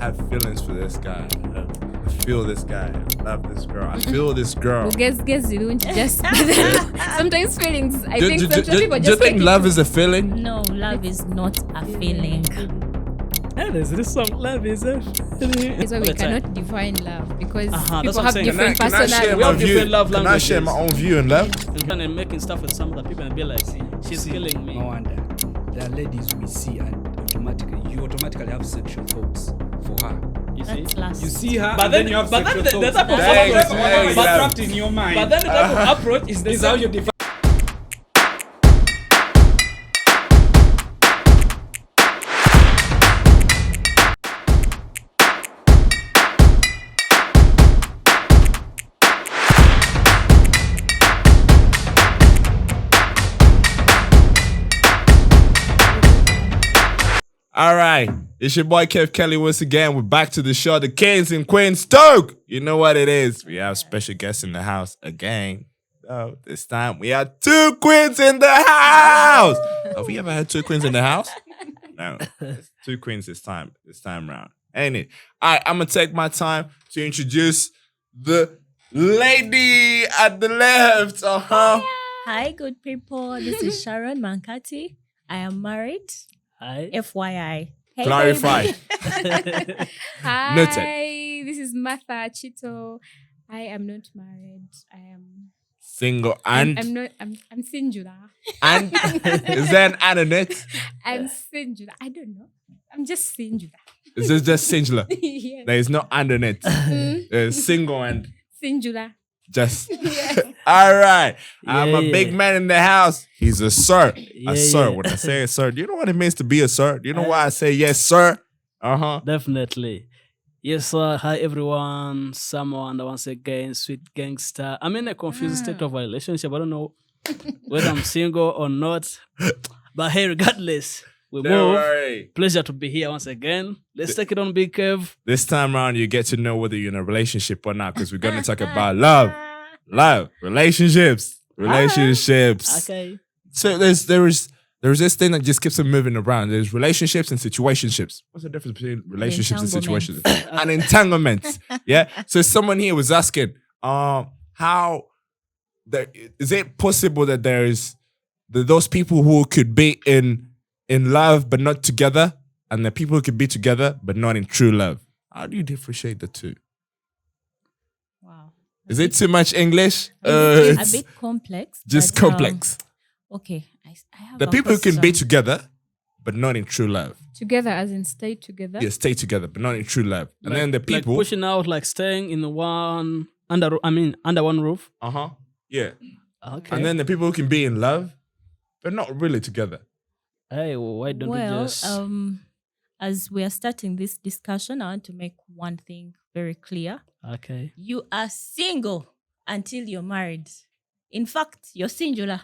have feelings for this guy. I feel this guy. I love this girl. I feel this girl. Guess you don't just sometimes feelings. I think some people just do you think take love it is a feeling? No, love is not a feeling. And there's this song, love is a feeling. That's why we cannot define love because that's people what I'm have saying. different Can I share personalities. We my have view? different love Can I languages. share my own view in love? And making stuff with some other people and be like, she's killing me. No wonder. There are ladies we see and you automatically have sexual thoughts for her. You see? That's last. You see her, But and then- then you have but sexual then the thoughts. type of Thanks, approach- thanks, But yeah. trapped in your mind. But then the type of approach is the is how same. you define. All right. It's your boy Kev Kelly once again. We're back to the show. The Kings and Queens Stoke. You know what it is. We have special guests in the house again. Oh, this time we have 2 queens in the house. Have we ever had 2 queens in the house? No. It's 2 queens this time round. Ain't it? All right, I'm going to take my time to introduce the lady at the left. Hi, good people. This is Sharon Mankati. I am married. Hi. FYI. Hey, Clarify. baby. Hi, Noted. this is Martha Chito. I am not married. I am. Single and I'm not. I'm singular. and is there an and in it? I'm singular. I don't know. I'm just singular. Is this just singular? Yes. There is no and in it. There's single and Singular. just. Yes. All right. I'm a Yeah, big yeah. man in the house. He's a sir. A Yeah, sir. yeah. When I say a sir, do you know what it means to be a sir? Do you know why I say yes, sir? Definitely. Yes, sir. Hi, everyone. Someone once again, sweet gangster. I'm in a confused state of a relationship. I don't know whether I'm single or not. But hey, regardless, we Don't move. worry. Pleasure to be here once again. Let's take it on, Big Kev. This time around, you get to know whether you're in a relationship or not because we're going to talk about love, relationships. Okay. So there's this thing that just keeps on moving around. There's relationships and situationships. What's the difference between relationships and situations? And entanglements. Yeah. So someone here was asking, how is it possible that those people who could be in love but not together, and the people who could be together but not in true love? How do you differentiate the two? Wow. Is it too much English? It's a bit complex. Just but, complex. Okay. I have The a people who can be question. together but not in true love. Together, as in stay together. Yeah, stay together but not in true love. And then the people. like pushing out, like staying in under one roof. Yeah. Okay. And then the people who can be in love but not really together. Hey, why don't we Well, just as we are starting this discussion, I want to make one thing very clear. okay. You are single until you're married. In fact, you're singular.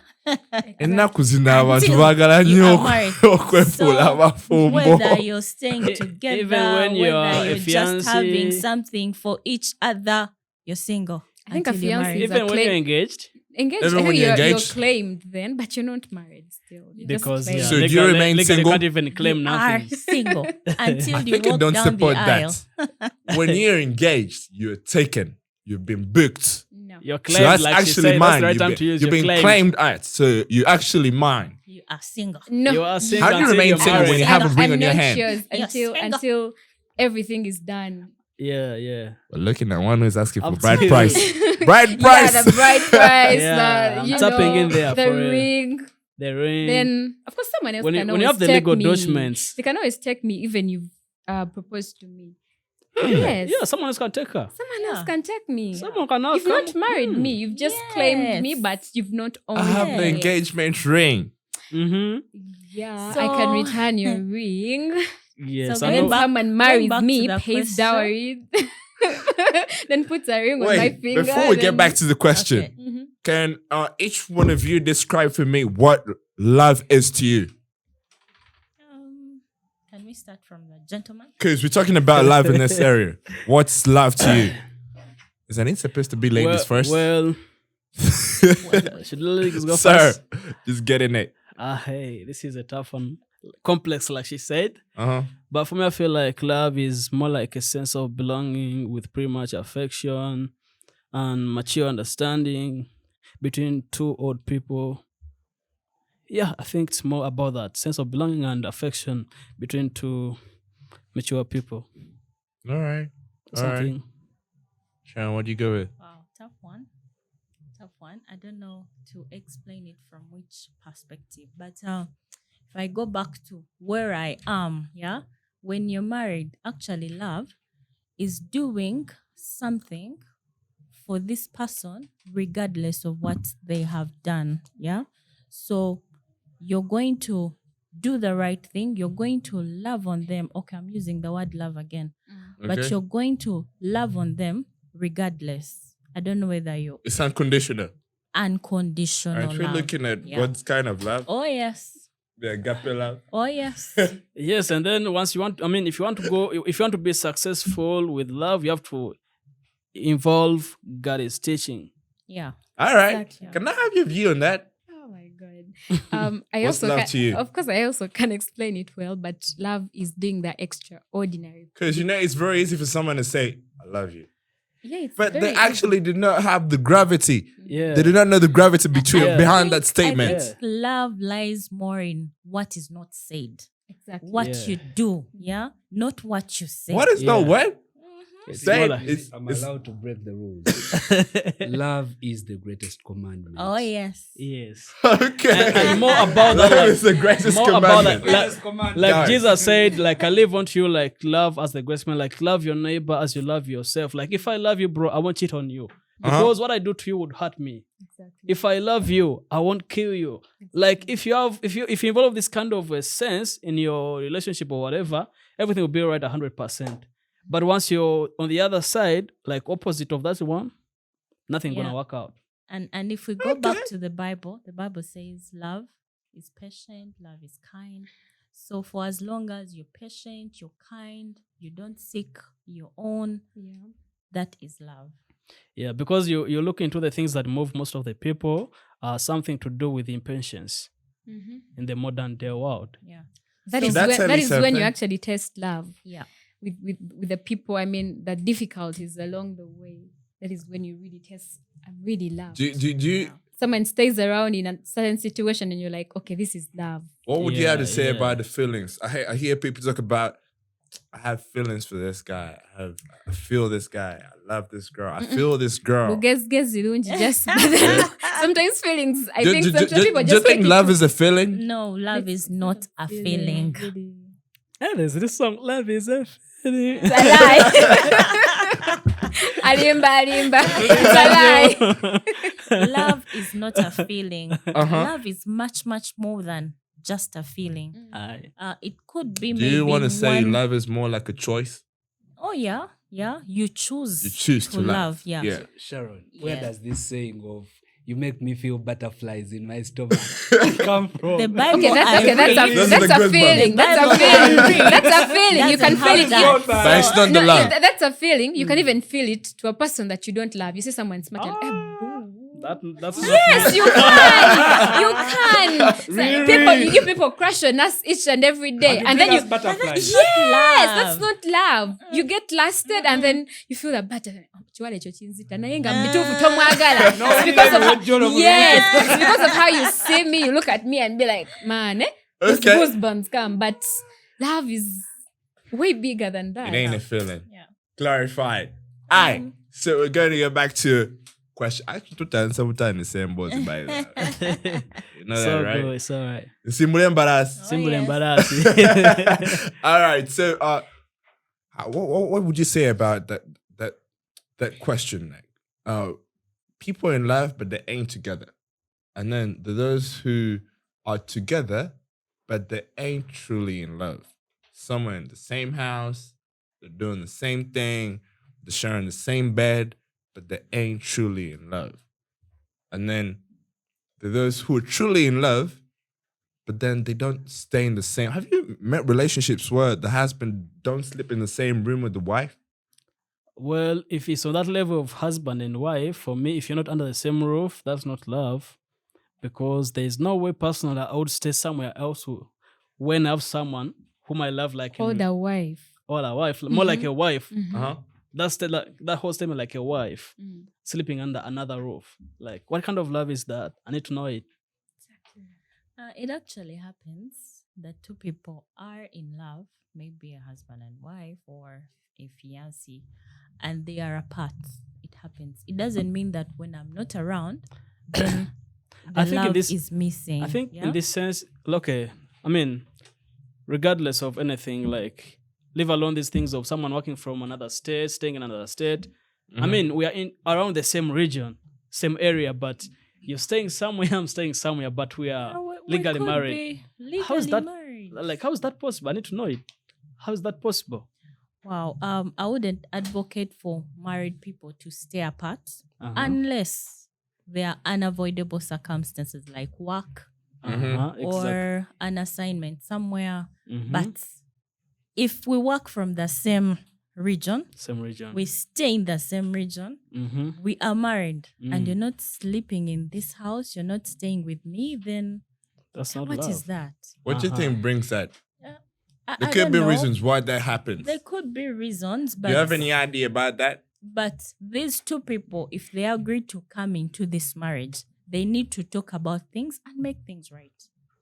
Ennaku zina abantu Until baagala you nnyo are married. okwefula abafumbo. Whether you're staying together, Even when you're whether a you're just fiancé. having something for each other, you're single. I think a until you're fiancé married. is Even when you're engaged. Engaged. Even I when think you're you're engaged? claimed then, but you're not married still. You're just Because claimed. yeah, So do you remain legally single? You can't even claim You nothing. are single until I you think I walk don't down support the aisle. that. When you're engaged, you're taken. You've been booked. No. You're So claimed, that's like she actually said, mine. that's the right time to use. You've You're been claimed. Alright, so you're actually mine. You are single. No. You are single How do you until remain you're single when you married. have a ring I'm on your not hand? sure You're until everything is done. Yeah, yeah. We're looking at one who's asking for Up to bride you. price. Bride price. Yeah, the bride price, Yeah, I'm tapping in there the for real. ring. The ring. Then, of course, someone else when you, can when you always have the take legal me. documents. They can always take me even you've proposed to me. Yes. Yeah, someone else can take her. Someone Yeah. else can take me. Someone can now You've come. not married me. You've just claimed me, but you've not owned I have me. the engagement ring. Mm-hmm. Yeah, So- I can return your ring. Yes, So I And going then know. back- someone marries back to me, the pays question. dowry, then puts a ring on my Wait, finger. before we get back to the question, Okay. Mhm. can each one of you describe for me what love is to you? Can we start from the gentleman? Because we're talking about love in this area. What's love to you? Isn't it supposed to be ladies first? Well, should the ladies go Sir, first? just get in it. Hey, this is a tough one. complex, like she said. But for me, I feel like love is more like a sense of belonging with pretty much affection and mature understanding between two old people. Yeah, I think it's more about that sense of belonging and affection between two mature people. All right. Something. Sharon, what do you go with? Wow, tough one. Tough one. I don't know to explain it from which perspective, but if I go back to where I am, yeah, when you're married, actually, love is doing something for this person, regardless of what they have done, yeah. So you're going to do the right thing. You're going to love on them. Okay, I'm using the word love again, but you're going to love on them regardless. I don't know whether you're It's unconditional. unconditional. Aren't we love. looking at Yeah. God's kind of love? Oh yes. The agape love. Oh yes. Yes, and then once you want, if you want to be successful with love, you have to involve God's teaching. Yeah. All right. Exactly. Can I have your view on that? Oh my god. I What's also love can, to you? of course I also can't explain it well, but love is doing the extraordinary. Because it's very easy for someone to say, I love you. Yeah, it's But very they easy. actually did not have the gravity. Yeah. They did not know the gravity Yeah. behind that I statement. think love lies more in what is not said, exactly. what Yeah. you do, yeah, not what you say. What is not Yeah. what? It's Say more it. like- It's- I'm it's- allowed to break the rules. Love is the greatest commandment. Oh yes. Yes. Okay. And more about that, Love like, is the greatest more about commandment. like Guys. Jesus said, like I live unto you, like love as the greatest man, like love your neighbor as you love yourself. Like if I love you, bro, I won't cheat on you because what I do to you would hurt me. Exactly. If I love you, I won't kill you. Like if you involve this kind of a sense in your relationship or whatever, everything will be alright 100%. But once you're on the other side, like opposite of that one, nothing Yeah. gonna work out. And if we go back to the Bible says love is patient, love is kind. So for as long as you're patient, you're kind, you don't seek your own, Yeah. that is love. Yeah, because you look into the things that move most of the people, something to do with impatience in the modern day world. Yeah. That So is that's when, that at is least when you something. actually test love Yeah. with the people. I mean, the difficulties along the way. That is when you really test. I'm really loved. Do you Someone stays around in a certain situation, and you're like, okay, this is love. what would you have to say Yeah. about the feelings? I hear people talk about, I have feelings for this guy. I feel this guy. I love this girl. I feel this girl. Guess zilunji just sometimes feelings. I Do think you some people do you just think take it love to- is a feeling? No, love is not a feeling. Really. And there's this song, Love is a Feeling. It's a lie. Alimba. It's a lie. Love is not a feeling. Love is much, much more than just a feeling. Aye. It could be Do maybe you want to say one- love is more like a choice? Oh yeah. You choose. You choose to love. Yeah. Yeah. Sharon, where Yeah. does this saying of "you make me feel butterflies in my stomach" come from? The Bible. Okay, that's a Those are the that's a good feeling. ones. That's a feeling. That's a feeling. You can Doesn't feel it. have that. But it's not the love. That's a feeling. You can even feel it to a person that you don't love. You see someone smart and That's yes, you can. You can. So people, you give people crush on us each and every day, and then you. butterflies. Yes, that's not love. You get lasted, and then you feel the butter. Chiwale ekyo kinzita naye nga mituufu tomwagala. It's because of yes, it's because of how you see me. You look at me and be like, man, those Okay. goosebumps come. But love is way bigger than that. It ain't a feeling. Yeah. Clarified. Alright. So we're going to go back to question. I actually took that sometime the same boat by the way. You know so that, right? good. It's all right. Simple embarrass. Simple yes. embarrassing. All right. So, what would you say about that question? Like, people in love, but they ain't together, and then there are those who are together, but they ain't truly in love. Somewhere in the same house, they're doing the same thing, they're sharing the same bed, but they ain't truly in love. And then there are those who are truly in love, but then they don't stay in the same. Have you met relationships where the husband don't sleep in the same room with the wife? Well, if it's on that level of husband and wife, for me, if you're not under the same roof, that's not love. Because there's no way personally I would stay somewhere else when I have someone whom I love like Or the wife. or a wife, more like a wife. Uh-huh. That's that whole statement like a wife sleeping under another roof. Like, what kind of love is that? I need to know it. It actually happens that two people are in love, maybe a husband and wife or a fiancé, and they are apart. It happens. It doesn't mean that when I'm not around, then the I think in love this- is missing. I think yeah? in this sense, okay, I mean, regardless of anything, like, leave alone these things of someone working from another state, staying in another state. I mean, we are in around the same region, same area, but you're staying somewhere, I'm staying somewhere, but we are We legally could married. be legally How is that? married. Like, how is that possible? I need to know it. How is that possible? Wow. I wouldn't advocate for married people to stay apart Uh-huh. unless there are unavoidable circumstances like work Exactly. or an assignment somewhere. Mhm. But if we work from the same region, Same region. we stay in the same region, we are married, and you're not sleeping in this house, you're not staying with me, then That's not what love. is that? What do you think brings that? I There don't could be know. reasons why that happens. There could be reasons, but Do you have any idea about that? But these two people, if they agree to come into this marriage, they need to talk about things and make things right.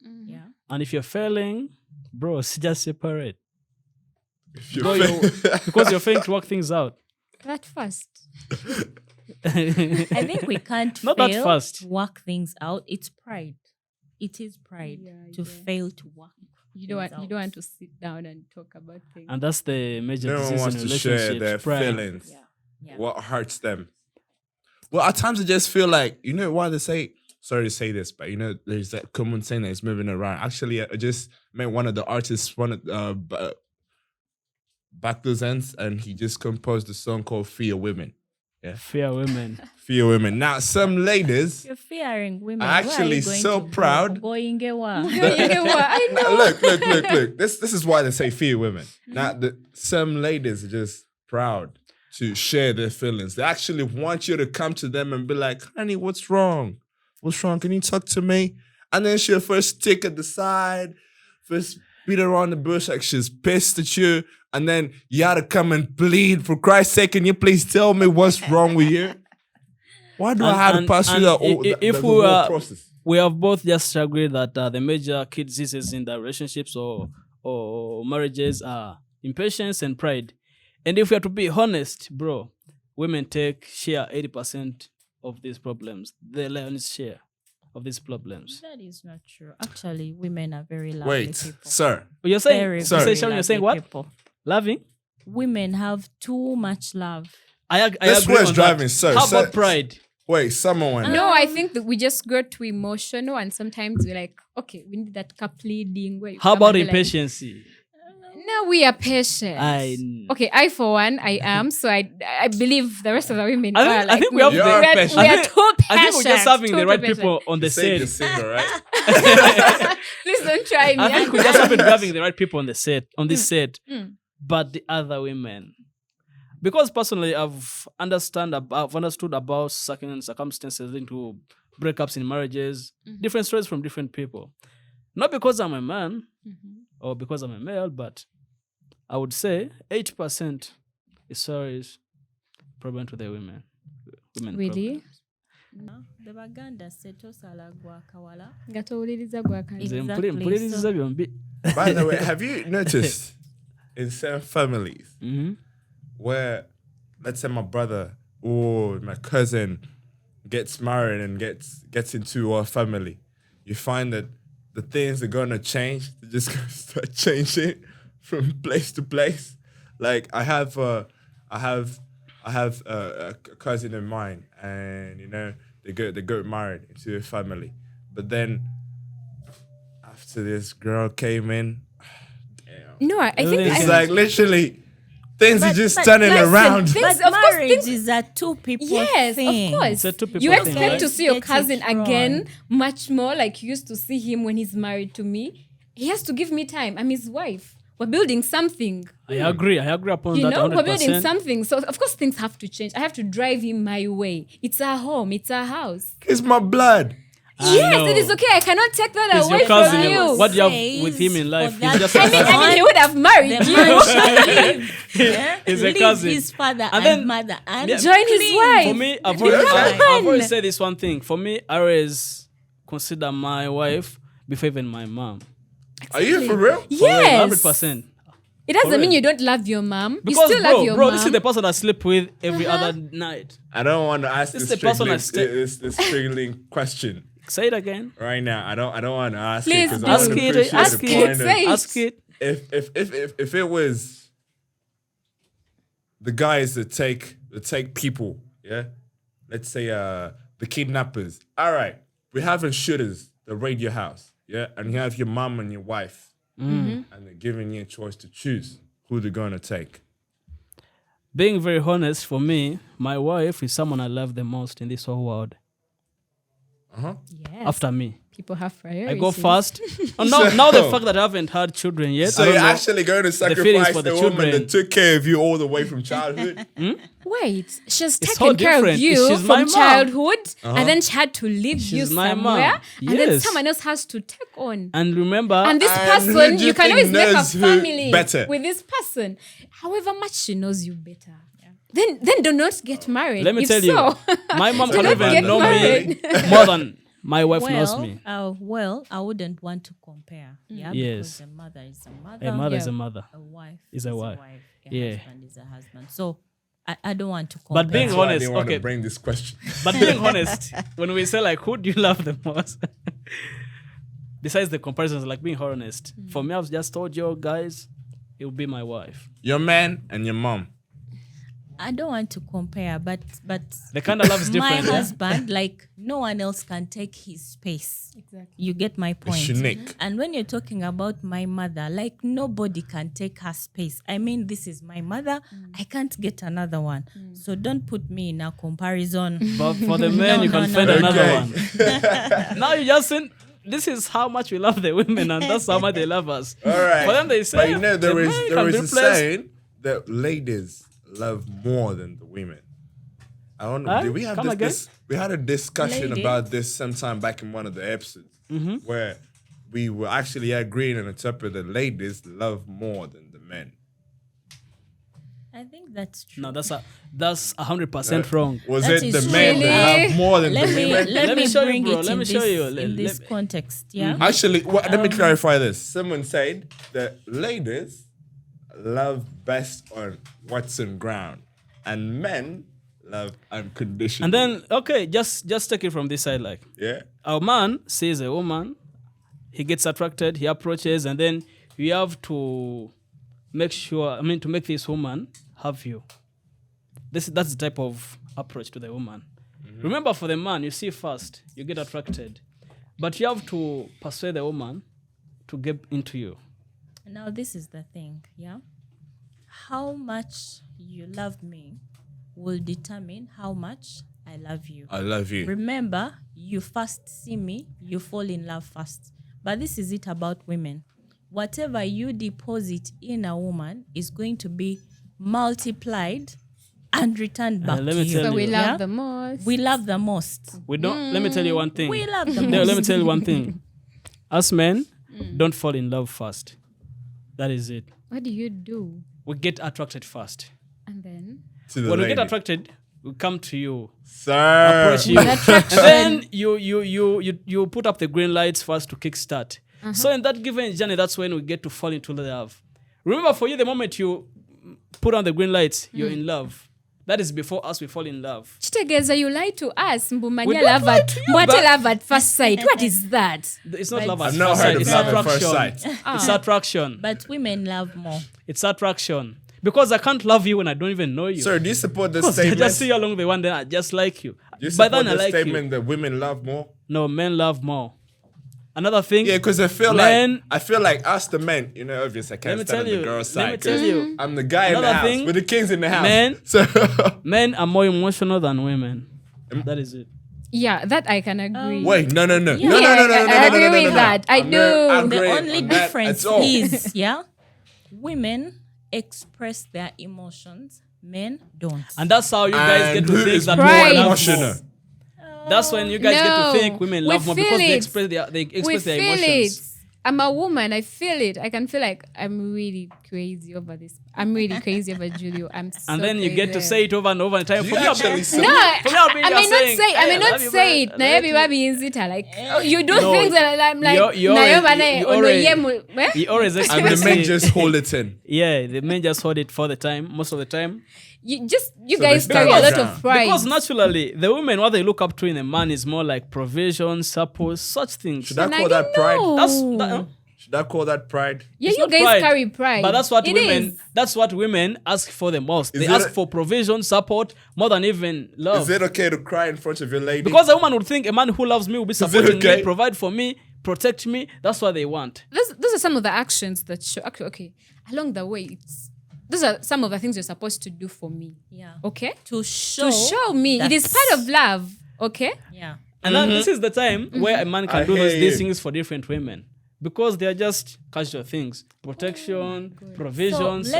Yeah. And if you're failing, bro, just separate. If Go because you're failing to work things out. That fast. I think we can't Not that fail fast. to work things out. It's pride. It is pride to fail to work. You don't want to sit down and talk about things. And that's the major No one disease wants in to relationships. share their pride. feelings. Yeah. What hurts them? Well, at times I just feel like, you know why they say, sorry to say this, but you know, there's that common saying that is moving around. Actually, I just met one of the artists, back those ends, and he just composed a song called Fear Women. Fear women. Fear Women. Now, some ladies, You're fearing women. I'm actually so proud. Going I know. look. This is why they say fear women. Now, some ladies are just proud to share their feelings. They actually want you to come to them and be like, honey, what's wrong? What's wrong? Can you talk to me? And then she'll first stick at the side, first beat around the bush like she's pissed at you. And then you gotta come and plead, for Christ's sake, can you please tell me what's wrong with you? Why do I have to pass through the whole process? We have both just agreed that the major key diseases in the relationships or marriages are impatience and pride. And if we are to be honest, bro, women share 80% of these problems. The lion's share of these problems. That is not true. Actually, women are very lovely Wait, people. sir. You're saying, Very, Sorry. very Sharon, you're saying lovely what? people. Loving? Women have too much love. I That's agree what's on driving, that. sir. How Sir- about pride? Wait, someone. No, I think that we just got too emotional, and sometimes we're like, okay, we need that cup leading. Where you How come about and be like, impatience? no, we are patient. Okay, I for one, I am. So I believe the rest of the women I are think- I like think we me. have the- we are, patient. we are too patient. I think we're just having the too right patient. people on the Say the set. singer, right? Please don't try me. I think we just happen to be having the right people on the set, on this set, Mm. but the other women. Because personally, I've understood about certain circumstances linked to breakups in marriages, different stories from different people. Not because I'm a man or because I'm a male, but I would say 80% is stories problem to the women. Really? The baganda setosala gwa kawala. Gatowuliriza gwakanya. Exactly, Mpuliriza byombi. By the way, have you noticed in certain families where, let's say my brother or my cousin gets married and gets into our family, you find that the things are gonna change. They're just gonna start changing from place to place. Like I have a cousin of mine, and you know they got married into a family, but then after this girl came in, No, I think it's like literally things are just turning around. things- But of course, marriage things- is a two people yes, thing. of course. It's a two people You thing, expect right? to see your Get it cousin wrong. again much more like you used to see him when he's married to me. He has to give me time. I'm his wife. We're building something. I agree upon You that know, we're building 100%. something. So of course things have to change. I have to drive him my way. It's our home. It's our house. It's my blood. Yes, it is okay. I cannot take that He's away your cousin. from you. What do you have with him in life? For He's that just a I cousin. mean, he would have married The you. man shall leave, He's a leave cousin. his father And then- and mother and Yeah. Join his cleave. wife. For me, I've Become always one. said this one thing. For me, I always consider my wife before even my mom. Are you for real? Yes. 100%. It doesn't For mean real. you don't love your mom. Because, you still love your bro, mom. this is the person I sleep with every other night. I don't want to ask This this is the person I triggering question Say it again. right now. I don't want to ask Please it because do. I Ask want to it, appreciate ask the it, point of say it. Ask it. if it was the guys that take people, yeah, let's say the kidnappers. All right, we're having shooters that raid your house, yeah, and you have your mom and your wife, and they're giving you a choice to choose who they're gonna take. Being very honest, for me, my wife is someone I love the most in this whole world. Yes. After me. People have I priorities. go first. now the fact that I haven't had children yet. So I don't you're know. actually going to feelings sacrifice for the, the woman children. that took care of you all the way from childhood? Wait, she's It's taken so care of different. you She's my from mom. childhood, and then she had to leave you She's my somewhere, mom. and then Yes. someone else has to take on. And remember, And this And who person, do you you can think always make a knows who family better? with this person. However much she knows you better. Then do not get married. let me If tell you, so, my mom Do can not even get know me married. more than my wife knows me. Well, I wouldn't want to compare. Yeah, Yes. because a mother is a mother. A mother is Yeah. a mother. A wife Is a wife. A Yeah. husband is a husband. So I don't want to compare. But being That's why I honest, didn't want okay. to bring this question. But being honest, when we say like, who do you love the most? Besides the comparisons, like being honest, for me, I've just told you guys, it will be my wife. Your man and your mom. I don't want to compare, but The kind of love is my different. yeah? husband, like no one else can take his space. Exactly. You get my point. It's unique. And when you're talking about my mother, like nobody can take her space. I mean, this is my mother. I can't get another one. So don't put me in a comparison. But for the men, No, you can no, find no, another Okay. one. Now you just said, this is how much we love the women, and that's how much they love us. All right. For them, they say, but you know, the there man is can a replace- saying that ladies love more than the women. I don't know. Huh? Did we have Come this? We had a discussion Lady. about this sometime back in one of the episodes where we were actually agreeing on a topic that ladies love more than the men. I think that's true. No, that's 100% wrong. Was That it the is men really- that love more than let the me women? let, Let me me show you, bring bro. it Let in me this, show you. in this context. Yeah. Actually, let me clarify this. Someone said that ladies love best on what's on ground, and men love unconditional. And then, okay, just take it from this side. Like, yeah, a man sees a woman, he gets attracted, he approaches, and then you have to make sure, to make this woman have you. That's the type of approach to the woman. Remember, for the man, you see first, you get attracted, but you have to persuade the woman to get into you. Now this is the thing, yeah. How much you love me will determine how much I love you. I love you. Remember, you first see me, you fall in love first. But this is it about women. Whatever you deposit in a woman is going to be multiplied and returned back let to me you. tell So we you. love Yeah? the most. We love the most. We don't. Let me tell you one thing. We love the No, most. let me tell you one thing. Us men, don't fall in love first. That is it. What do you do? We get attracted first. And then To the When we lady. get attracted, we come to you, Sir. approach you, and attraction. then you put up the green lights first to kickstart. So in that given journey, that's when we get to fall into love. Remember, for you, the moment you put on the green lights, you're in love. That is before us we fall in love. Chitegeza, you lie to us. We Mbumanya don't love lie at to you, Mbwate but- love at first sight. What is that? It's not love at I've not first heard sight. of It's love at first attraction. sight. It's attraction. But women love more. It's attraction. Because I can't love you when I don't even know you. Sir, do you support this Because I statement? just see you along the one, then I just like you. Do you By support then I this like statement you. that women love more? No, men love more. Another thing. Yeah, because I feel Men- like us the men, obviously I can't Let me stand tell on the you, girl's let side. me tell 'cause you. I'm the guy in the Another house thing, with the kings in the house. men- So Men are more emotional than women. That is it. Yeah, that I can agree. wait, no. Yeah, I agree with that. I I'm do. not The agreeing only on that difference at all. is, yeah, women express their emotions, men don't. And that's how you guys And get to who think is that more Pride. women love emotional? more. That's when you guys get to No, think women we love more feel because they it. express their We emotions. feel it. I'm a woman. I feel it. I can feel like I'm really crazy over this. I'm really crazy over Julio. I'm so And then you get to crazy. say it over and over and time. Do For you me, actually say No, I may not saying, say. I may "Hey, not love you, say bro. it. Na yebi babi inzita like you do No, things and I'm like you na already- yoba na you ono already- yemu. Eh? You always And the express men it. just hold it in. Yeah, the men just hold it for the time, most of the time. You So guys they carry a stand lot down. of pride. Because naturally, the women, what they look up to in a man is more like provision, support, such things. Should I And I call don't that pride? know. Should I call that pride? Yeah, It's you not guys pride, carry pride. But that's what It women. is. That's what women ask for the most. Is They it ask a- for provision, support, more than even love. Is it okay to cry in front of your lady? Because a woman would think a man who loves me will be supporting okay? me, provide for me, protect me. That's what they want. Those are some of the actions that show. Okay, along the way, those are some of the things you're supposed to do for me. Yeah. Okay, To show. to show me it is that's- part of love. Okay, Yeah. And then this is the time where a man can I do hear these you. things for different women. Because they are just casual things. Protection, provision, So support.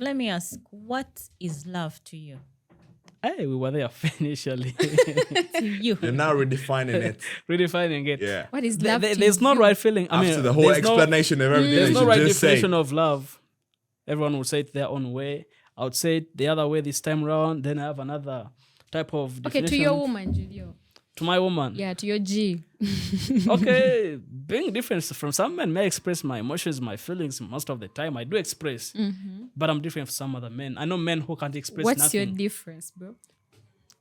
let me ask, what is love to you? Hey, we were there initially. To you. You're now redefining it. Redefining it. Yeah. what is love? to There's no you? right feeling. I mean, After the whole there's no- explanation of everything There's that no you right just said. definition of love. Everyone would say it their own way. I would say it the other way this time around. Then I have another type of Okay, definition. to your woman, Julio. To my woman. Yeah, to your G. Okay, being different from some men may express my emotions, my feelings most of the time. I do express, but I'm different from some other men. I know men who can't express What's your nothing. difference, bro?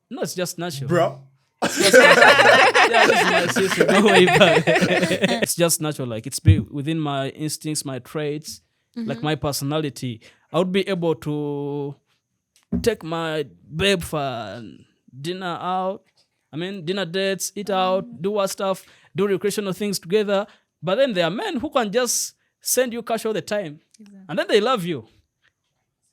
No, it's just natural. Bro. Yeah, this is my sister. Go way back. It's just natural. Like it's within my instincts, my traits, like my personality. I would be able to take my babe for dinner out. I mean, dinner dates, eat out, do what stuff, do recreational things together. But then there are men who can just send you cash all the time. And then they love you.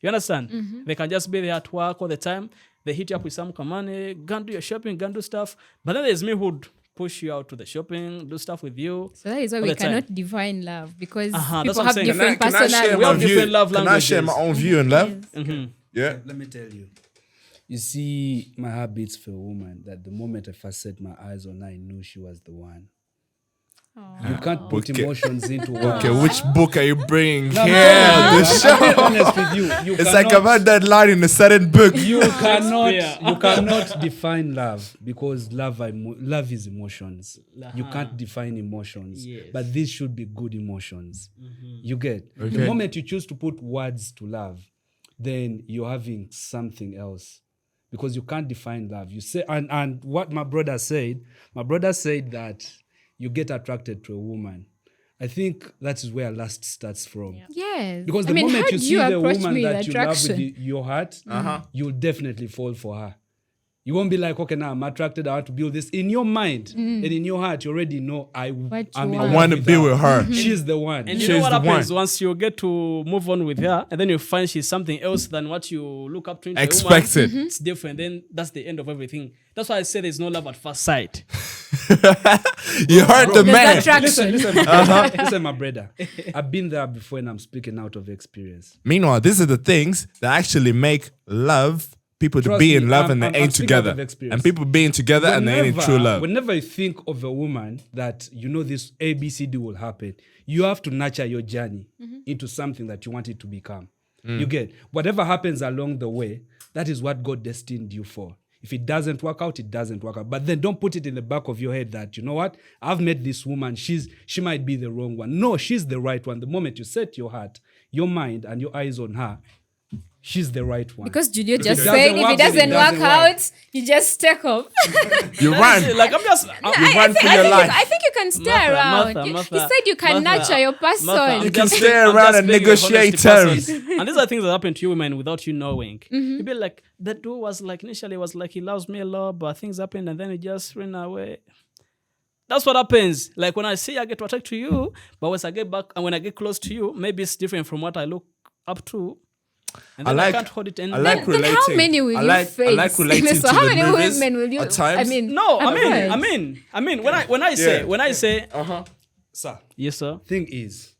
You understand? They can just be there at work all the time. They hit you up with some money, go and do your shopping, go and do stuff. But then there's me who'd push you out to the shopping, do stuff with you. So that is why all we the time. cannot define love because That's people what I'm have saying. different Can I share personalities. We my have view? different love Can I share my languages. own view on love? Yeah. Let me tell you. You see, my heart beats for a woman that the moment I first set my eyes on her, I knew she was the one. You can't put Okay. emotions into words. Okay, which book are you bringing No, I'm here? telling The you, show. I'm being honest with you. You It's like cannot- I've had that line in a certain book. you Yeah. cannot define love because love is emotions. You can't define emotions, Yes. but these should be good emotions. You get the Okay. moment you choose to put words to love, then you're having something else because you can't define love. You say and what my brother said that you get attracted to a woman. I think that is where lust starts from. Yes. Because I the mean, moment how you do see you the approach woman me that with you love with attraction? your heart, you'll definitely fall for her. You won't be like, okay, now I'm attracted, I want to build this. In your mind and in your heart, you already know I'm What in you love I want to be with her. She's the one. And you She's know what the happens one. once you get to move on with her, and then you find she's something else than what you look up to. Into a woman, Expected. It's different. Then that's the end of everything. That's why I say there's no love at first sight. You heard the There's man. attraction. Listen, my brother. I've been there before and I'm speaking out of experience. Meanwhile, these are the things that actually make love people to Trust be me, in love and they I'm ain't speaking out together. of experience. And people being together and they ain't in true love. Whenever you think of a woman that you know this ABCD will happen, you have to nurture your journey into something that you want it to become. You get whatever happens along the way, that is what God destined you for. If it doesn't work out, it doesn't work out. But then don't put it in the back of your head that, you know what, I've met this woman, she might be the wrong one. No, she's the right one. The moment you set your heart, your mind, and your eyes on her, she's the right one. Because Julio just it said doesn't if work, it then doesn't it work doesn't work. out, you just take off. You run. Like I'm just. You run for your life. I think you can stay Martha, around. Martha, You Martha, said you can Martha, nurture your person. Martha, You can I'm stay I'm around and being a honesty negotiate person. terms. And these are things that happen to you women without you knowing. You'd be like, that dude was like, initially was like, he loves me a lot, but things happen and then he just ran away. That's what happens. Like when I say I get attracted to you, but once I get back and when I get close to you, maybe it's different from what I look up to. And then I can't hold it anymore. I like Then relating. how many will I you like, face? I like relating So to how the many movies women will you? at times. I mean, No, avoid? I mean, when I say, Uh-huh. Sir, yes, sir. thing is,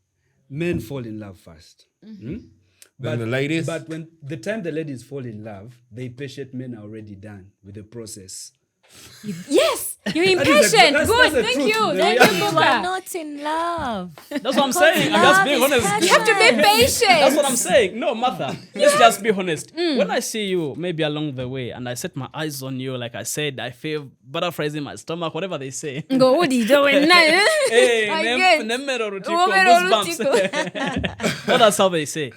men fall in love first. Then the ladies. But when the time the ladies fall in love, the patient men are already done with the process. Yes, you're impatient. that's Good, the thank truth. you. The Thank reality. you, You are Buka. not in love. That's what I'm saying. I'm just being Love is honest. You have to be patient. That's what I'm saying. No, Martha, let's just be honest. When I see you, maybe along the way, and I set my eyes on you, like I said, I feel butterflies in my stomach, whatever they say. Go, what are you doing now? Hey, Again. nemero rutiko, Nemero goosebumps. Well, that's how they say.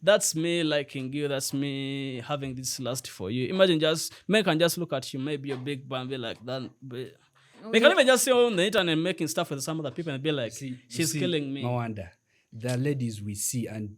That's me liking you. That's me having this lust for you. Imagine men can just look at you, maybe a big band, be like that. They can even just see on the internet making stuff with some other people and be like, she's killing me. No wonder. There are ladies we see and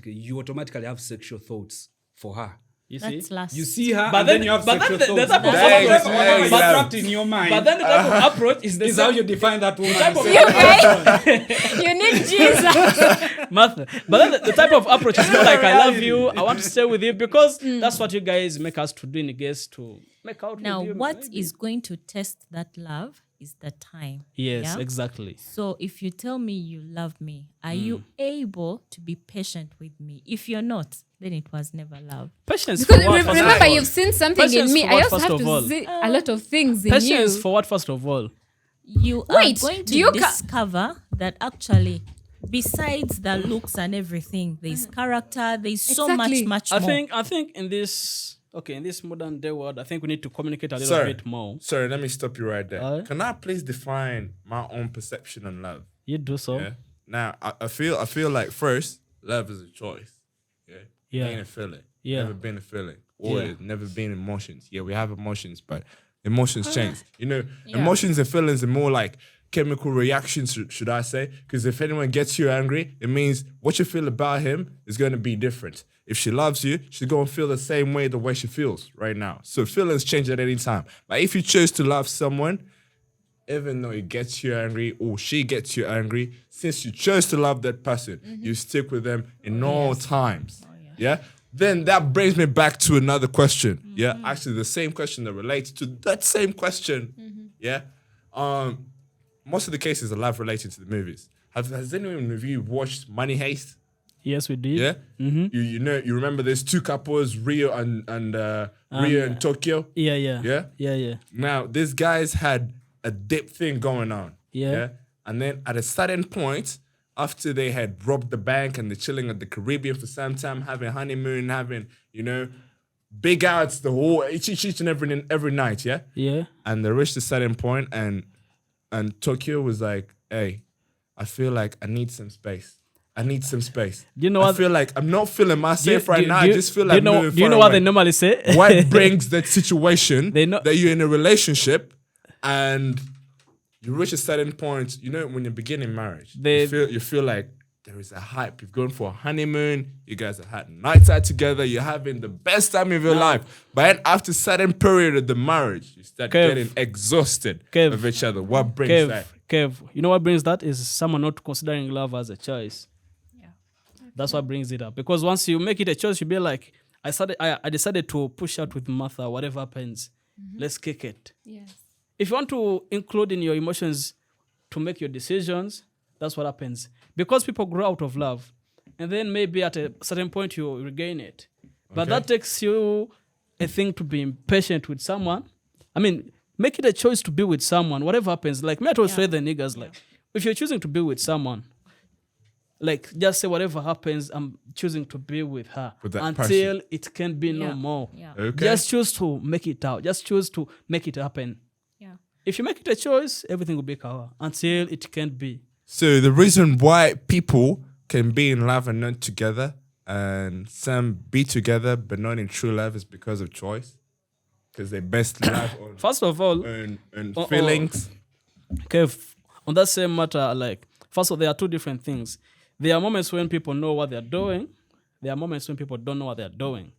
you automatically have sexual thoughts for her. You see? That's last. You see her, But and then- then you have but sexual then the thoughts. type of That's approach- what's trapped in your mind. But then the type of approach is the is how same. you define that woman. type of- Say, You guys, you need Jesus. Martha. But then the type of approach is more like, I love you, I want to stay with you, because that's what you guys make us to do in the guess to make out Now, with you. what maybe. is going to test that love is the time. Yes, yeah? exactly. So if you tell me you love me, are you able to be patient with me? If you're not, then it was never love. Patience Because for what, first of remember, all? you've seen something Patience in me. for I what, also first have of all? to see a lot of things in Patience you. for what, first of all? You Wait, are going do to you discover that actually, besides the looks and everything, there's character, there's so Exactly. much I more. think in this modern day world, I think we need to communicate a little Sir. bit more. Sorry, let me stop you right there. Aye. Can I please define my own perception on love? You do so. Yeah. Now, I feel like first, love is a choice. Yeah. Yeah. Ain't a feeling. Yeah. Never been a feeling. Or Yeah. it's never been emotions. Yeah, we have emotions, but emotions change. You know, emotions and feelings are more like chemical reactions, should I say? Because if anyone gets you angry, it means what you feel about him is going to be different. If she loves you, she's going to feel the same way the way she feels right now. So feelings change at any time. But if you choose to love someone, even though it gets you angry or she gets you angry, since you chose to love that person, you stick with them in all times. Yeah? Then that brings me back to another question. Yeah? Actually, the same question that relates to that same question. Yeah? Most of the cases are love related to the movies. Has anyone of you watched Money Heist? Yes, we did. Yeah? You remember there's two couples, Rio and Tokyo? Yeah. Yeah? Yeah. Now, these guys had a deep thing going on. Yeah. And then at a certain point, after they had robbed the bank and they're chilling at the Caribbean for some time, having honeymoon, having, big outs the whole each and every night, yeah? Yeah. And they reached a certain point and Tokyo was like, hey, I feel like I need some space. I need some space. Do you know I what- feel like I'm not feeling myself right now. I just feel do like you know, moving do you know far what away. they normally say? What brings that situation They know- that you're in a relationship and you reach a certain point, when you're beginning marriage, you feel like there is a hype. You've gone for a honeymoon, you guys have had nights out together, you're having the best time of your life. But then after a certain period of the marriage, you start getting exhausted of each other. What brings that? Kev, you know what brings that is someone not considering love as a choice. That's what brings it up. Because once you make it a choice, you'll be like, I decided to push out with Martha, whatever happens. Let's kick it. Yes. If you want to include in your emotions to make your decisions, that's what happens. Because people grow out of love. And then maybe at a certain point you regain it. But that takes you a thing to be impatient with someone. I mean, make it a choice to be with someone, whatever happens. Like, me I always say the niggas, like, if you're choosing to be with someone, like, just say whatever happens, I'm choosing to be with her With that until person. it can be no more. Yeah. Okay. Just choose to make it out. Just choose to make it happen. Yeah. If you make it a choice, everything will be covered until it can't be. So the reason why people can be in love and not together, and some be together but not in true love, is because of choice. Because they best love First of all, on feelings. Kev, on that same matter, like, first of all, there are two different things. There are moments when people know what they're doing. There are moments when people don't know what they're doing.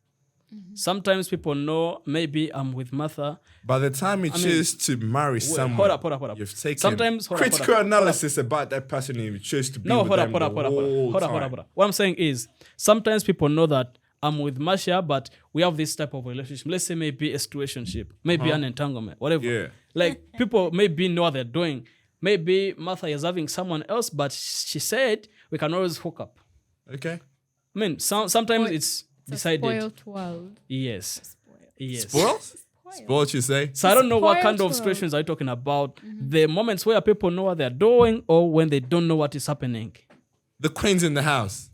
Sometimes people know, maybe I'm with Martha. By the time you choose to marry someone, hold up. you've taken Sometimes- hold up, critical hold up. analysis about that person and you choose to be No, with hold up. them the whole time. What I'm saying is, sometimes people know that I'm with Marcia, but we have this type of relationship. Let's say maybe a situationship, maybe an entanglement, whatever. Yeah. Like, people maybe know what they're doing. Maybe Martha is having someone else, but she said we can always hook up. Okay. I mean, sometimes it's It's a decided. spoiled world. Yes. Yes. Spoiled? What you say? So I don't know what kind Spoiled of world. situations are you talking about. The moments where people know what they're doing or when they don't know what is happening. The queen's in the house.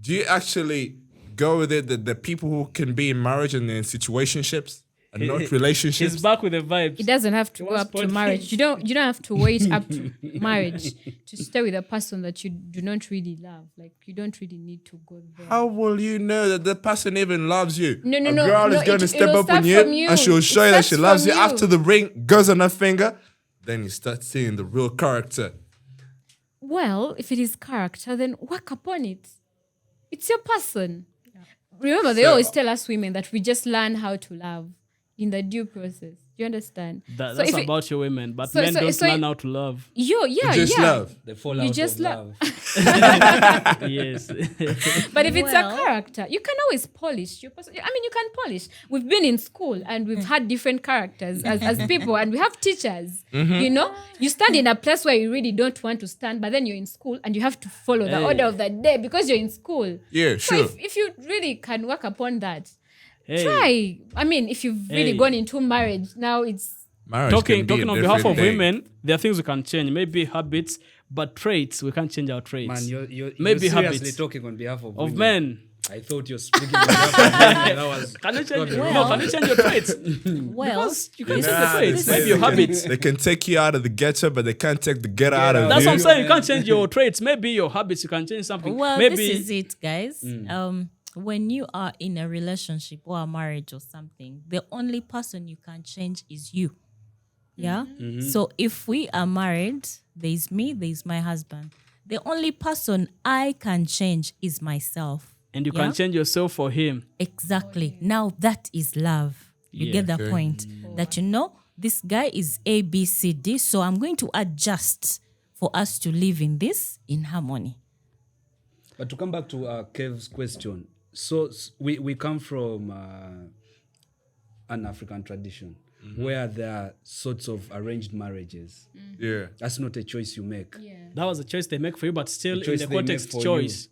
Do you actually go with it that the people who can be in marriage and in situationships and not relationships? He's back with the vibes. It doesn't have to go was up to point- marriage. You don't have to wait up to marriage to stay with a person that you do not really love. Like you don't really need to go there. How will you know that the person even loves you? No, A girl is going to step it'll up on start you, from you. and she'll It show you that she starts loves from you. After the ring goes on her finger, then you start seeing the real character. Well, if it is character, then work upon it. It's your person. Remember, they So- always tell us women that we just learn how to love in the due process. You understand? That's if it- about your women, but so- men so- don't so- learn how to love. Just love. The fallout just of love. love. Yes. But if it's a Well- character, you can always polish your person. I mean, you can polish. We've been in school and we've had different characters as people, and we have teachers. You know, you stand in a place where you really don't want to stand, but then you're in school and you have to follow the Hey. order of the day because you're in school. Yeah, So sure. if you really can work upon that, Hey. try. I mean, if you've really Hey. gone into marriage, now it's Marriage can Talking be a on behalf different of thing. women, there are things we can change. Maybe habits, but traits, we can't change our traits. Man, you're Maybe seriously habits. talking on behalf of Of women. men. I thought you're speaking on behalf of women. That was Can you change, Well- no, can you change your traits? Well, Because you can change Nah, the traits. they say Maybe your they can- habits. They can take you out of the ghetto, but they can't take the ghetto out of That's you. what I'm saying. You can't change your traits. Maybe your habits, you can change something. Well, Maybe this is it, guys. When you are in a relationship or a marriage or something, the only person you can change is you. Yeah. So if we are married, there's me, there's my husband. The only person I can change is myself. and you Yeah. can change yourself for him. Exactly. Now that is love. You Yeah. get the Okay. point. That you know, this guy is A, B, C, D. So I'm going to adjust for us to live in this in harmony. But to come back to Kev's question, so we come from an African tradition where there are sorts of arranged marriages. Yeah. That's not a choice you make. That was a choice they make for you, but still The in choice the they make context, for choice.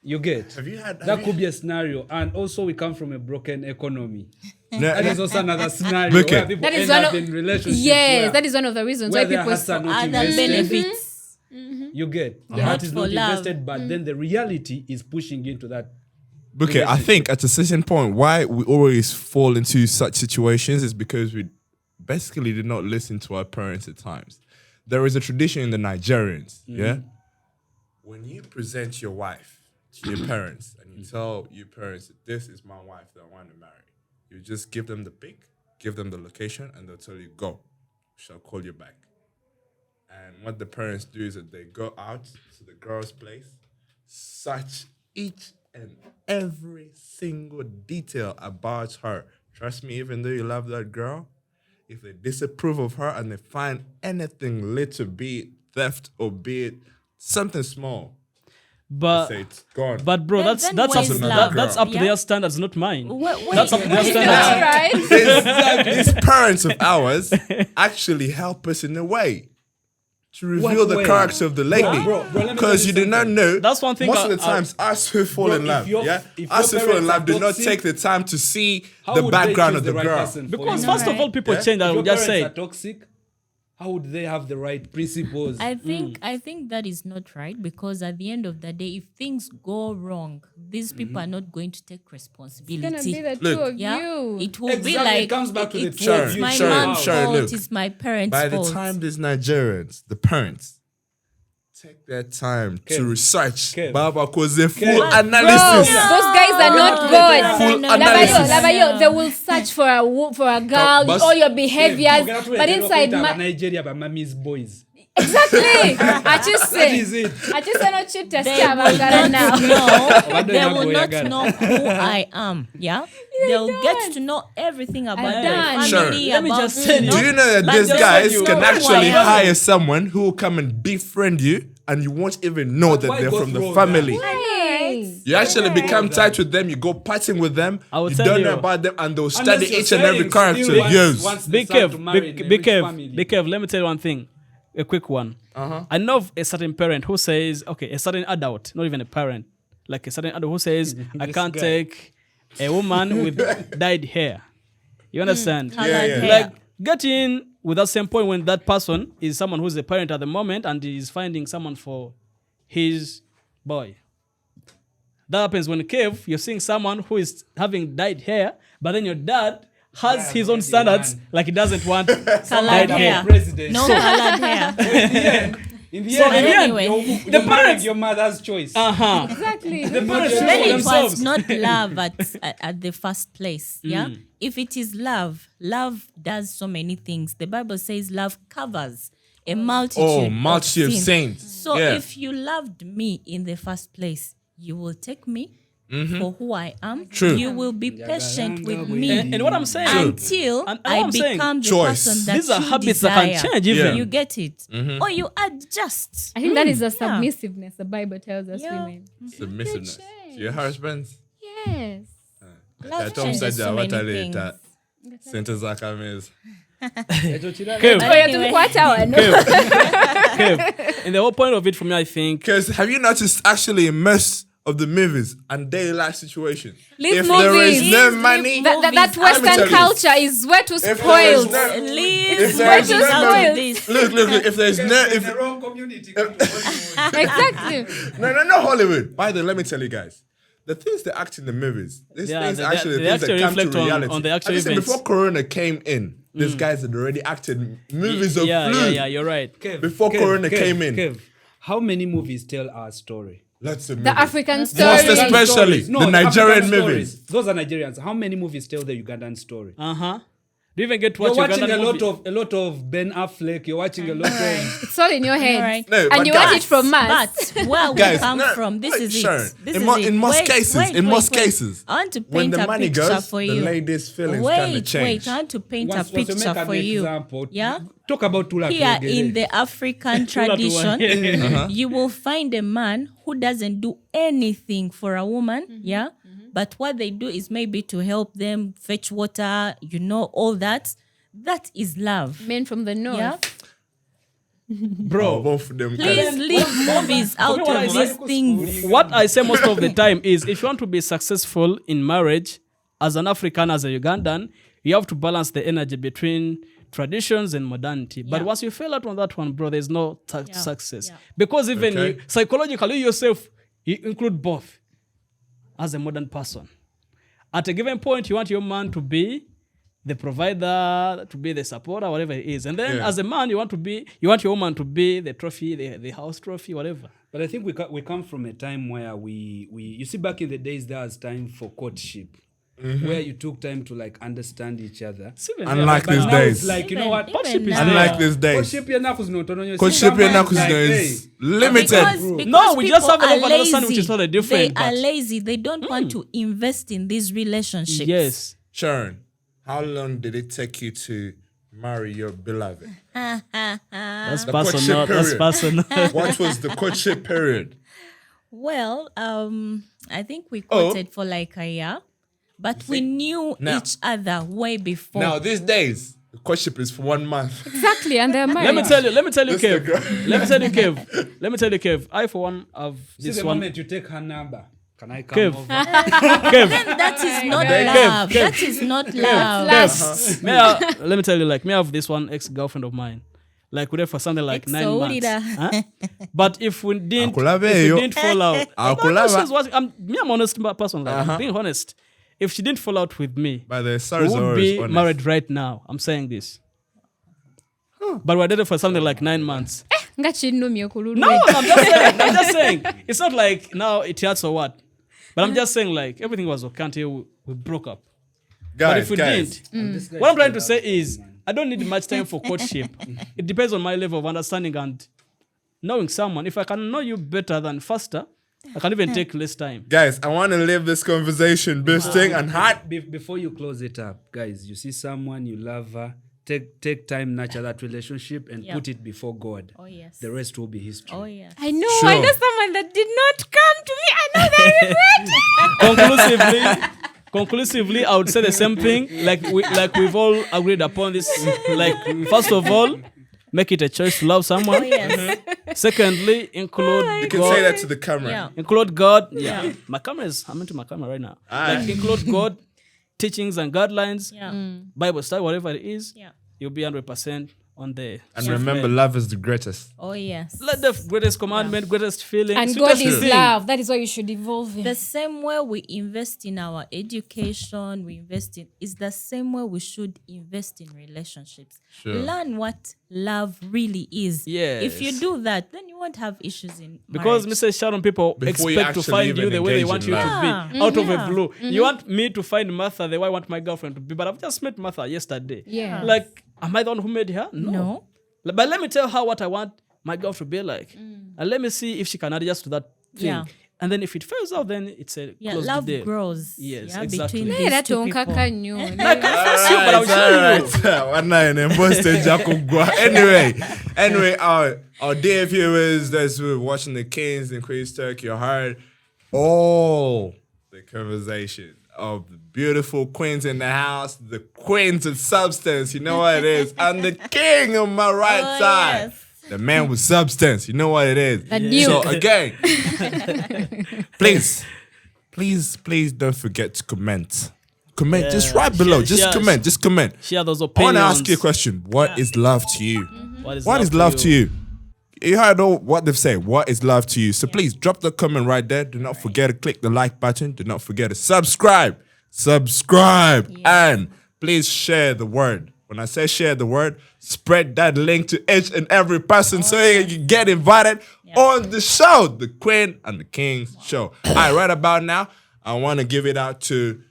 You get? Have you had? That could be a scenario. And also we come from a broken economy. No, That is also another scenario Look where at- people that is end one up of in relationships yes, where, that is one of the reasons where why their people hearts are not Other invested. benefits. You get? The Not heart is for not love. invested, but then the reality is pushing you into that. Okay, I think at a certain point, why we always fall into such situations is because we basically did not listen to our parents at times. There is a tradition in the Nigerians, yeah? When you present your wife to your parents and you tell your parents that this is my wife that I want to marry, you just give them the pic, give them the location, and they'll tell you, go, shall call you back. And what the parents do is that they go out to the girl's place, search each and every single detail about her. Trust me, even though you love that girl, if they disapprove of her and they find anything little, be it theft or be it something small, they say it's gone. But bro, Then- that's then that's where up, is that, love? that's up to Yeah. their standards, not mine. Wait, That's up to their That's standards. right. These parents of ours actually help us in a way to reveal the way? character of the lady. Bro, let me tell Because you you do not something. know. That's one thing Most I- of the times, us who fall Bro, in if love, your- yeah, if us who your fall in parents love are do not toxic, take the time to see How the would background they of choose the right girl. person for Because you? first of all, people Yeah. change. I If would your just parents say are toxic, how would they have the right principles? I think that is not right, because at the end of the day, if things go wrong, these people are not going to take responsibility. It's gonna be the Look. two of yeah, you. it will Exactly, be like it comes back to the it's, two of it's you. my Sharon, mom's Sharon, fault. look. It's my parents' By the fault. time these Nigerians, the parents, take their time to research, Kev. Baba, because they full Bro, analysis. those guys are not No, good. Full no, no, analysis. Lavayo, they will search for a girl, But- all your behaviors, but inside Nigeria, but mommy's boys. exactly. That is it. No cheat test They will abagara not now. know. do They you will go, not Yagara? know who I am. Yeah, they'll get to know everything about I'm their done. family. Sure. Let me about, just tell you. Do you know that But these just guys so you can know who actually I am. hire someone who will come and befriend you and you won't even know that why they're go from the through family? Nice. You actually become tight with them, you go partying with them, I will you tell don't you. know about them, and they'll Unless study you're each and every saying character. still once- Yes. once they Big start Kev, to marry in a Big rich Kev, family. Big Kev, let me tell you one thing. A quick one. I know of a certain parent who says, okay, a certain adult, not even a parent, like a certain adult who says, I This can't guy. take a woman with dyed hair. You understand? Colored Yeah. hair. Like get in with that same point when that person is someone who's a parent at the moment and is finding someone for his boy. That happens when Kev, you're seeing someone who is having dyed hair, but then your dad has his own standards, like he doesn't want Colored dyed hair. hair. President. No colored hair. In the So end, in the end, anyway, the parents, your mother's choice. Uh-huh. Exactly. The parents should Then know it themselves. was not love at the first place. Yeah. If it is love does so many things. The Bible says love covers a multitude of saints. So Yeah. if you loved me in the first place, you will take me for who I am. True. You will be patient with me And what I'm saying, until And what I I'm saying, become the choice. person that these are you habits desire. that can change even. Yeah. You get it? Or you adjust. I think that is the submissiveness the Bible tells us Yeah. women. Submissiveness to your husbands. Yes. Love Tom changes said so many that things. Sente zakameza. Kev, Anyway. Kev, and the whole point of it for me, I think, Because have you noticed actually in most of the movies and daily life situations, Leave if there is movies. no Leave money, movies. That tell Western you. culture is way too if there is spoiled. no, Leave if there is movies no out money, of this. look, if there's no, if the wrong community. come to Hollywood. Exactly. no Hollywood. By the way, let me tell you guys, the things they act in the movies, these Yeah, things they- actually they the things that actually come to reflect on- reality. on the actual And listen, events. before Corona came in, these guys had already acted movies of yeah, flu. yeah, you're right. Kev, Before Corona came in. Kev, how many movies tell our story? Lots of The movies. African Most story. especially Stories. the Nigerian African movies. stories. Those are Nigerians. How many movies tell the Ugandan story? Uh-huh. Do you even get to You're watch watching Ugandan a lot of Ben Affleck. You're watching a lot of. It's all in your head. Alright. No, but And you watch guys- it from Mars. But where we Guys, come no, from, this wait, is Sharon, it. This in is mo- it. in most cases, in most wait. cases, I want to when paint the a money picture goes, for the you. ladies' feelings kind of change. I want to paint Once a you make picture an for you. example, Yeah. Talk about Tula Here Tuogere. in the African tradition, you will find a man who doesn't do anything for a woman, yeah? But what they do is maybe to help them fetch water, all that. That is love. Men from the north. Yeah. Bro, both of them. Please leave movies out what I of say- these things. What I say most of the time is if you want to be successful in marriage, as an African, as a Ugandan, you have to balance the energy between traditions and modernity. But Yeah. once you fail out on that one, bro, there's no success. Yeah. Because even Okay. you, psychologically yourself, you include both as a modern person. At a given point, you want your man to be the provider, to be the supporter, whatever it is. And then Yeah. as a man, you want your woman to be the trophy, the house trophy, whatever. But I think we come from a time where we you see, back in the days there was time for courtship, where you took time to like understand each other. Unlike But these now days. it's like, you know what? Courtship is Unlike these days. Courtship yanaku zinotono. Courtship is limited. Because No, we just people have a level of are understanding which is lazy. not a different, They are but- lazy. They don't want to invest in these relationships. Yes. Sharon, how long did it take you to marry your beloved? That's The personal. courtship That's period. personal. What was the courtship period? Well, I think we courted for like a year, but we knew Now- each other way before. Now, these days, the courtship is for 1 month. Exactly. And they're married. Let me tell you, Kev. girl. Let me tell you, Kev. I, for one, have See this the one. moment you take her number. Can I come Kev. over? Kev, That is not Kev, love. Kev. That is not love. Last. let me tell you, like, me have this one ex-girlfriend of mine. Like, we there for something like 9 months. Ex-solida. Huh? But if we didn't fall out, Akulava. I'm honest person. Like, I'm being honest. If she didn't fall out with me, By the we stars would are be honest. married right now. I'm saying this. But we're dating for something like 9 months. Nga chinumye kululwe. No, I'm just saying. It's not like now it hurts or what. But I'm just saying, like, everything was okay until we broke up. But if we Guys, didn't, what I'm trying to say is, I don't need much time for courtship. It depends on my level of understanding and knowing someone. If I can know you better than faster, I can even take less time. guys, I want to leave this conversation boosting and hot. Before you close it up, guys, you see someone you love her, take time, nurture that relationship, and Yeah. put it before God. Oh, yes. The rest will be history. Oh, yes. I know. Sure. I know someone that did not come to me. I know that Conclusively, I would say the same thing. Like we've all agreed upon this. Like, first of all, make it a choice to love someone. Oh, yes. Secondly, include You can God. say that to the camera. Yeah. Include God. Yeah. I'm into my camera right now. Aye. Like, include God teachings and guidelines, Yeah. Bible study, whatever it is, Yeah. you'll be 100% on there. And remember, love is the greatest. Oh yes. Let the greatest commandment, greatest feeling. And sweetest God is thing. love. That is why you should evolve in. The same way we invest in our education, is the same way we should invest in relationships. Sure. Learn what love really is. Yes. If you do that, then you won't have issues in Because marriage. Mr. Sharon, people Before you expect to actually find even you the way they engage want in you love. to be, out of a blue. You want me to find Martha the way I want my girlfriend to be, but I've just met Martha yesterday. Yeah. Like, am I the one who made her? No. But let me tell her what I want my girl to be like. And let me see if she can adjust to that thing. Yeah. And then if it fails out, then it's a Yeah, close love there. grows. Yes, yeah, exactly. between Hey, these that two don't people. kaka nyo. But I'll show you. Anyway, our dear viewers that's watching the Kings and Queens Turk, you heard all the conversation of the beautiful queens in the house, the queens of substance, you know what it is, and the king on my right side. Yes. The man with substance, you know what it is. So again, please don't forget to comment. Comment, just right below. Just comment. Share those I opinions. want to ask you a question. What is love to you? What is love for to you? You heard all what they've said. What is love to you? So please drop the comment right there. Do not forget to click the like button. Do not forget to subscribe. And please share the word. When I say share the word, spread that link to each and every person so you can get invited on the show, the Queen and the King's show. All right, right about now, I want to give it out to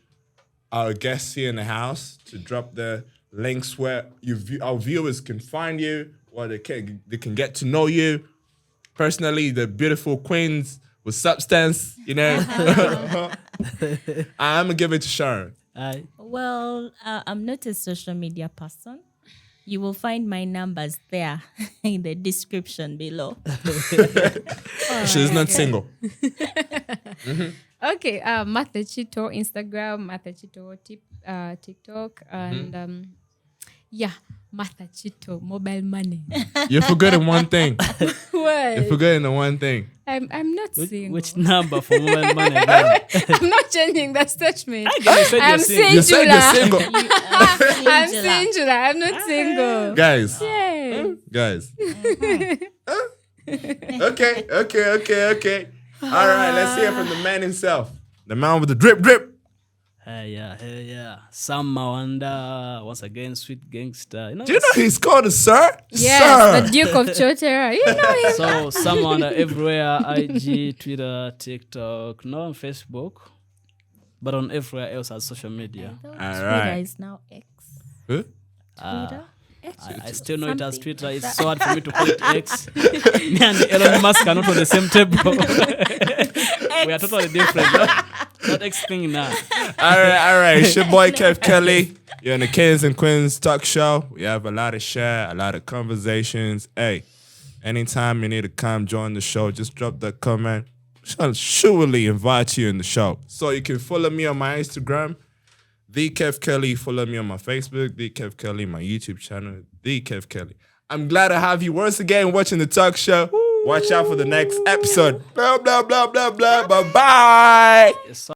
our guests here in the house to drop the links where our viewers can find you, where they can get to know you personally, the beautiful queens with substance, you know. I'm going to give it to Sharon. Well, I'm not a social media person. You will find my numbers there in the description below. She's not single. Okay, Martha Chito, Instagram, Martha Chito, TikTok, and Martha Chito, mobile money. You're forgetting one thing. What? You're forgetting the one thing. I'm not single. Which number for mobile money? Again? I'm not changing that statement. You said I'm you're single. You said you're single. I'm singular. I'm not single. Guys. Yay. Guys. Okay. All right, let's hear from the man himself. The man with the drip. Hey, yeah. Sam Mawanda, once again, sweet gangster. You know, Do you know he's called a sir? Yes, Sir. the Duke of Chotera. You know him. So Sam Mawanda everywhere, IG, Twitter, TikTok, not on Facebook, but on everywhere else as social media. All Twitter right. is now X. Huh? Twitter? X. I still know it as Something Twitter. like It's that. so hard for me to call it X. Me and Elon Musk are not on the same table. We are totally different. Not X thing now. All right. It's your boy Kev Kelly. You're in the Kings and Queens talk show. We have a lot of share, a lot of conversations. Hey, anytime you need to come join the show, just drop that comment. I'll surely invite you in the show. So you can follow me on my Instagram, The Kev Kelly. Follow me on my Facebook, The Kev Kelly, my YouTube channel, The Kev Kelly. I'm glad to have you once again watching the talk show. Watch out for the next episode. Blah, blah, blah, blah, blah. Bye-bye. Yes,